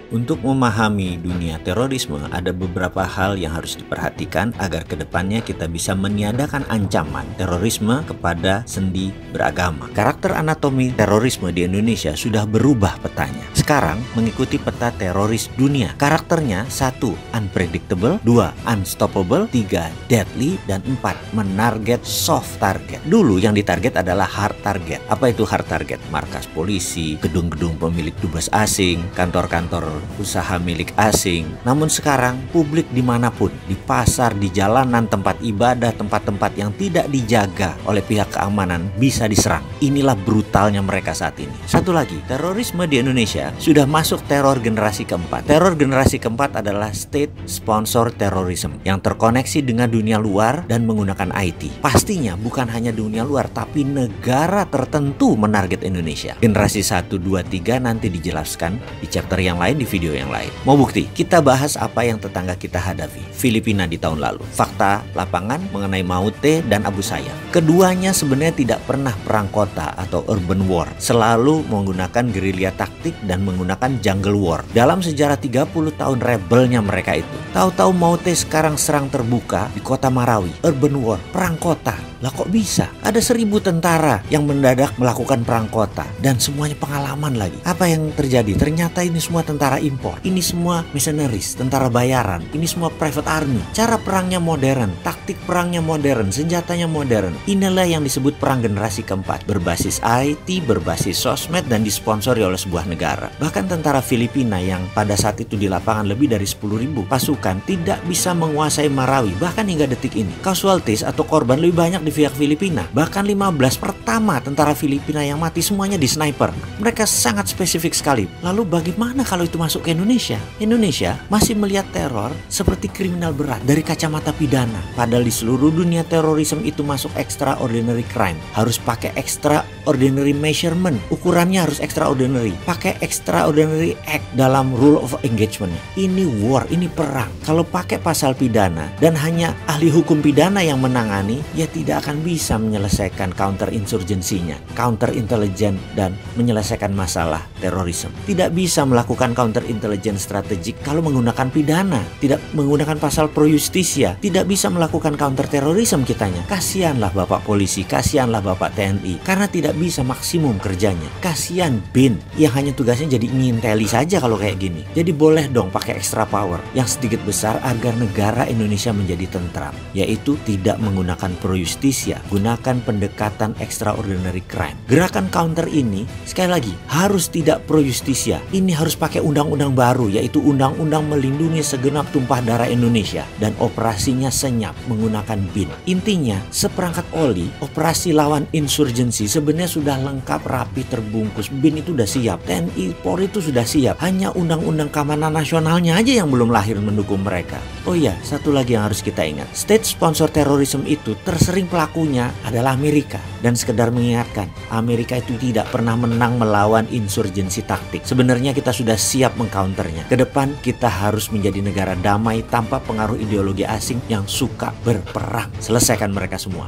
Untuk memahami dunia terorisme, ada beberapa hal yang harus diperhatikan agar kedepannya kita bisa meniadakan ancaman terorisme kepada sendi beragama. Karakter anatomi terorisme di Indonesia sudah berubah petanya. Sekarang mengikuti peta teroris dunia. Karakternya 1. Unpredictable, 2. Unstoppable, 3. Deadly, dan 4. Menarget soft target. Dulu yang ditarget adalah hard target. Apa itu hard target? Markas polisi, gedung-gedung pemilik dubes asing, kantor-kantor usaha milik asing. Namun sekarang publik dimanapun, di pasar, di jalanan, tempat ibadah, tempat-tempat yang tidak dijaga oleh pihak keamanan bisa diserang. Inilah brutalnya mereka saat ini. Satu lagi, terorisme di Indonesia sudah masuk teror generasi keempat. Teror generasi keempat adalah state sponsor terrorism yang terkoneksi dengan dunia luar dan menggunakan IT. Pastinya bukan hanya dunia luar, tapi negara tertentu menarget Indonesia. Generasi 1, 2, 3 nanti dijelaskan di chapter yang lain, di video yang lain. Mau bukti? Kita bahas apa yang tetangga kita hadapi. Filipina di tahun lalu. Fakta lapangan mengenai Maute dan Abu Sayyaf. Keduanya sebenarnya tidak pernah perang kota atau urban war. Selalu menggunakan gerilya taktik dan menggunakan jungle war. Dalam sejarah 30 tahun rebelnya mereka itu. Tahu-tahu Maute sekarang serang terbuka di kota Marawi. Urban war, perang kota. Lah kok bisa? Ada 1000 tentara yang mendadak melakukan perang kota dan semuanya pengalaman lagi. Apa yang terjadi? Ternyata ini semua tentara impor. Ini semua mercenaries, tentara bayaran. Ini semua private army. Cara perangnya modern, taktik perangnya modern, senjatanya modern. Inilah yang disebut perang generasi keempat. Berbasis IT, berbasis sosmed, dan disponsori oleh sebuah negara. Bahkan tentara Filipina yang pada saat itu di lapangan lebih dari 10.000 pasukan tidak bisa menguasai Marawi. Bahkan hingga detik ini. Casualties atau korban lebih banyak di pihak Filipina. Bahkan 15 pertama tentara Filipina yang mati semuanya di sniper. Mereka sangat spesifik sekali. Lalu bagaimana kalau itu masuk ke Indonesia? Indonesia masih melihat teror seperti kriminal berat dari kacamata pidana. Padahal di seluruh dunia terorisme itu masuk extraordinary crime. Harus pakai extraordinary measurement. Ukurannya harus extraordinary. Pakai extraordinary act dalam rule of engagement. Ini war, ini perang. Kalau pakai pasal pidana dan hanya ahli hukum pidana yang menangani, ya tidak akan bisa menyelesaikan counter insurgensinya, counter intelligence, dan menyelesaikan masalah terorisme. Tidak bisa melakukan counter intelligence strategik kalau menggunakan pidana, tidak menggunakan pasal pro justisia, tidak bisa melakukan counter terorisme kitanya. Kasihanlah Bapak polisi, kasihanlah Bapak TNI, karena tidak bisa maksimum kerjanya. Kasihan BIN yang hanya tugasnya jadi nginteli saja kalau kayak gini. Jadi boleh dong pakai extra power yang sedikit besar agar negara Indonesia menjadi tentram, yaitu tidak menggunakan pro justisia, gunakan pendekatan extraordinary crime. Gerakan counter ini sekali lagi harus tidak pro justisia. Ini harus pakai undang-undang baru, yaitu undang-undang melindungi segenap tumpah darah Indonesia, dan operasinya senyap menggunakan BIN. Intinya seperangkat oli operasi lawan insurgensi sebenarnya sudah lengkap, rapi, terbungkus. BIN itu sudah siap, TNI, Polri itu sudah siap. Hanya undang-undang keamanan nasionalnya aja yang belum lahir mendukung mereka. Oh iya, satu lagi yang harus kita ingat. State sponsor terorisme itu tersering pelakunya adalah Amerika. Dan sekedar mengingatkan, Amerika itu tidak pernah menang melawan insurgensi taktik. Sebenarnya kita sudah siap mengcounternya. Kedepan kita harus menjadi negara damai tanpa pengaruh ideologi asing yang suka berperang. Selesaikan mereka semua.